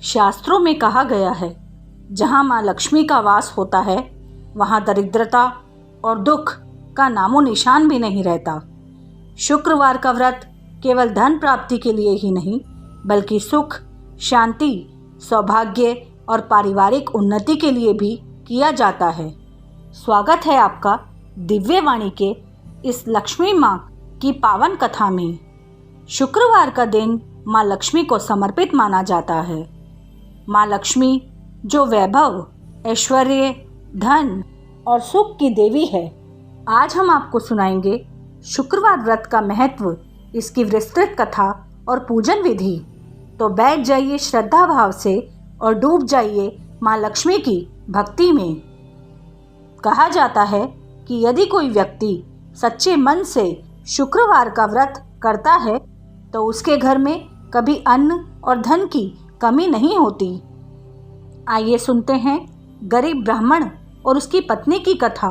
शास्त्रों में कहा गया है, जहाँ माँ लक्ष्मी का वास होता है वहाँ दरिद्रता और दुख का नामो निशान भी नहीं रहता। शुक्रवार का व्रत केवल धन प्राप्ति के लिए ही नहीं, बल्कि सुख, शांति, सौभाग्य और पारिवारिक उन्नति के लिए भी किया जाता है। स्वागत है आपका दिव्य वाणी के इस लक्ष्मी माँ की पावन कथा में। शुक्रवार का दिन माँ लक्ष्मी को समर्पित माना जाता है। माँ लक्ष्मी जो वैभव, ऐश्वर्य, धन और सुख की देवी है, आज हम आपको सुनाएंगे शुक्रवार व्रत का महत्व, इसकी विस्तृत कथा और पूजन विधि। तो बैठ जाइए श्रद्धा भाव से और डूब जाइए माँ लक्ष्मी की भक्ति में। कहा जाता है कि यदि कोई व्यक्ति सच्चे मन से शुक्रवार का व्रत करता है तो उसके घर में कभी अन्न और धन की कमी नहीं होती। आइए सुनते हैं गरीब ब्राह्मण और उसकी पत्नी की कथा।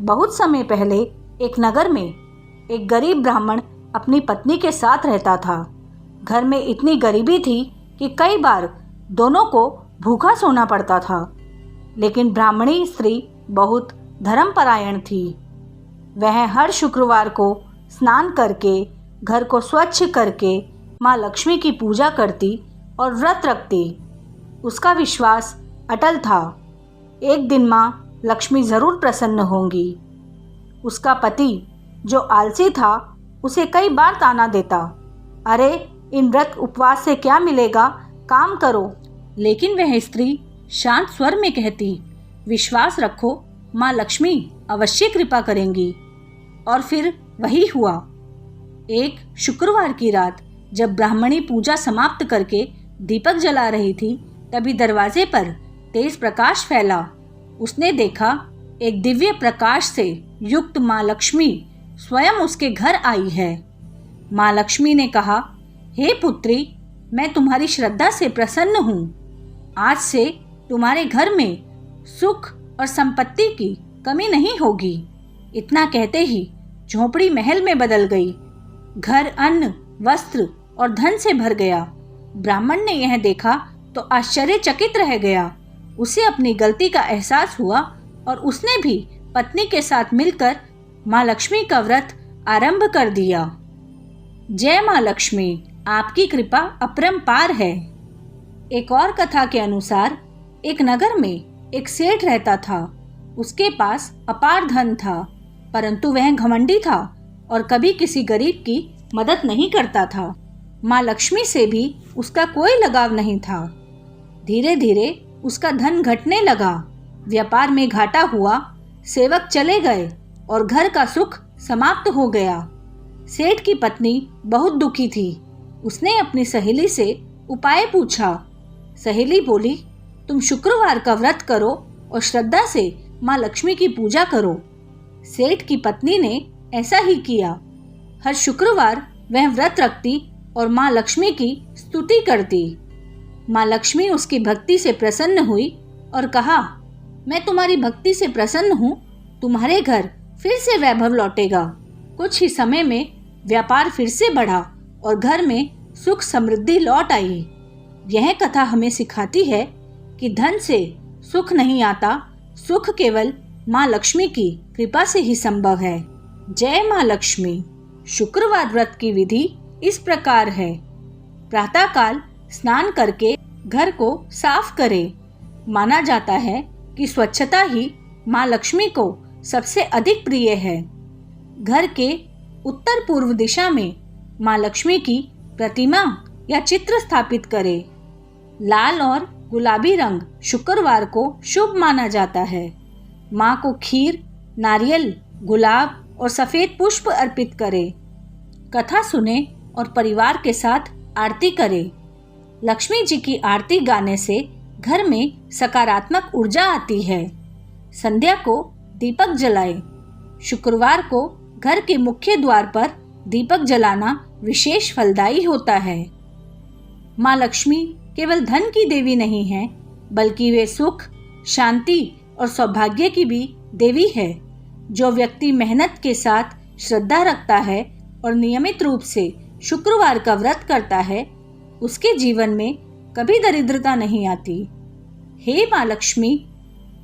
बहुत समय पहले एक नगर में एक गरीब ब्राह्मण अपनी पत्नी के साथ रहता था। घर में इतनी गरीबी थी कि कई बार दोनों को भूखा सोना पड़ता था। लेकिन ब्राह्मणी स्त्री बहुत धर्मपरायण थी। वह हर शुक्रवार को स्नान करके, घर को स्वच्छ करके माँ लक्ष्मी की पूजा करती और व्रत रखती। उसका विश्वास अटल था, एक दिन माँ लक्ष्मी ज़रूर प्रसन्न होंगी। उसका पति जो आलसी था उसे कई बार ताना देता, अरे इन व्रत उपवास से क्या मिलेगा, काम करो। लेकिन वह स्त्री शांत स्वर में कहती, विश्वास रखो, माँ लक्ष्मी अवश्य कृपा करेंगी। और फिर वही हुआ। एक शुक्रवार की रात जब ब्राह्मणी पूजा समाप्त करके दीपक जला रही थी, तभी दरवाजे पर तेज प्रकाश फैला। उसने देखा एक दिव्य प्रकाश से युक्त माँ लक्ष्मी स्वयं उसके घर आई है। माँ लक्ष्मी ने कहा, हे पुत्री, मैं तुम्हारी श्रद्धा से प्रसन्न हूँ। आज से तुम्हारे घर में सुख और संपत्ति की कमी नहीं होगी। इतना कहते ही झोपड़ी महल में बदल गई। घर अन्न, वस्त्र और धन से भर गया। ब्राह्मण ने यह देखा तो आश्चर्यचकित रह गया। उसे अपनी गलती का एहसास हुआ और उसने भी पत्नी के साथ मिलकर माँ लक्ष्मी का व्रत आरंभ कर दिया। जय माँ लक्ष्मी, आपकी कृपा अपरंपार है। एक और कथा के अनुसार एक नगर में एक सेठ रहता था। उसके पास अपार धन था, परंतु वह घमंडी था और कभी किसी गरीब की मदद नहीं करता था। माँ लक्ष्मी से भी उसका कोई लगाव नहीं था। धीरे धीरे उसका धन घटने लगा, व्यापार में घाटा हुआ, सेवक चले गए और घर का सुख समाप्त हो गया। सेठ की पत्नी बहुत दुखी थी। उसने अपनी सहेली से उपाय पूछा। सहेली बोली, तुम शुक्रवार का व्रत करो और श्रद्धा से माँ लक्ष्मी की पूजा करो। सेठ की पत्नी ने ऐसा ही किया। हर शुक्रवार वह व्रत रखती और माँ लक्ष्मी की स्तुति करती। माँ लक्ष्मी उसकी भक्ति से प्रसन्न हुई और कहा, मैं तुम्हारी भक्ति से प्रसन्न हूँ, तुम्हारे घर फिर से वैभव लौटेगा। कुछ ही समय में व्यापार फिर से बढ़ा और घर में सुख समृद्धि लौट आई। यह कथा हमें सिखाती है कि धन से सुख नहीं आता, सुख केवल माँ लक्ष्मी की कृपा से ही संभव है। जय माँ लक्ष्मी। शुक्रवार व्रत की विधि इस प्रकार है। प्रातःकाल स्नान करके घर को साफ करें। माना जाता है कि स्वच्छता ही माँ लक्ष्मी को सबसे अधिक प्रिय है। घर के उत्तर पूर्व दिशा में माँ लक्ष्मी की प्रतिमा या चित्र स्थापित करें। लाल और गुलाबी रंग शुक्रवार को शुभ माना जाता है। माँ को खीर, नारियल, गुलाब और सफ़ेद पुष्प अर्पित करें। कथा सुने और परिवार के साथ आरती करें। लक्ष्मी जी की आरती गाने से घर में सकारात्मक ऊर्जा आती है। संध्या को दीपक जलाएं। शुक्रवार को घर के मुख्य द्वार पर दीपक जलाना विशेष फलदायी होता है। माँ लक्ष्मी केवल धन की देवी नहीं है, बल्कि वे सुख, शांति और सौभाग्य की भी देवी है। जो व्यक्ति मेहनत के साथ श्रद्धा रखता है और नियमित रूप से शुक्रवार का व्रत करता है, उसके जीवन में कभी दरिद्रता नहीं आती। हे माँ लक्ष्मी,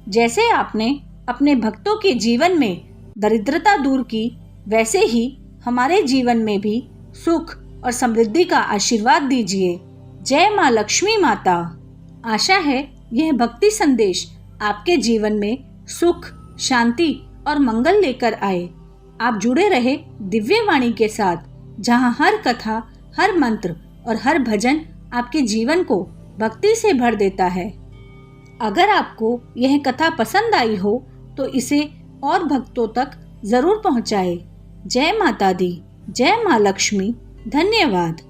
जैसे आपने अपने भक्तों के जीवन में दरिद्रता दूर की, वैसे ही हमारे जीवन में भी सुख और समृद्धि का आशीर्वाद दीजिए। जय माँ लक्ष्मी माता। आशा है यह भक्ति संदेश आपके जीवन में सुख, शांति और मंगल लेकर आए। आप जुड़े रहे दिव्य वाणी के साथ, जहां हर कथा, हर मंत्र और हर भजन आपके जीवन को भक्ति से भर देता है। अगर आपको यह कथा पसंद आई हो तो इसे और भक्तों तक जरूर पहुंचाएं। जय माता दी, जय माँ लक्ष्मी। धन्यवाद।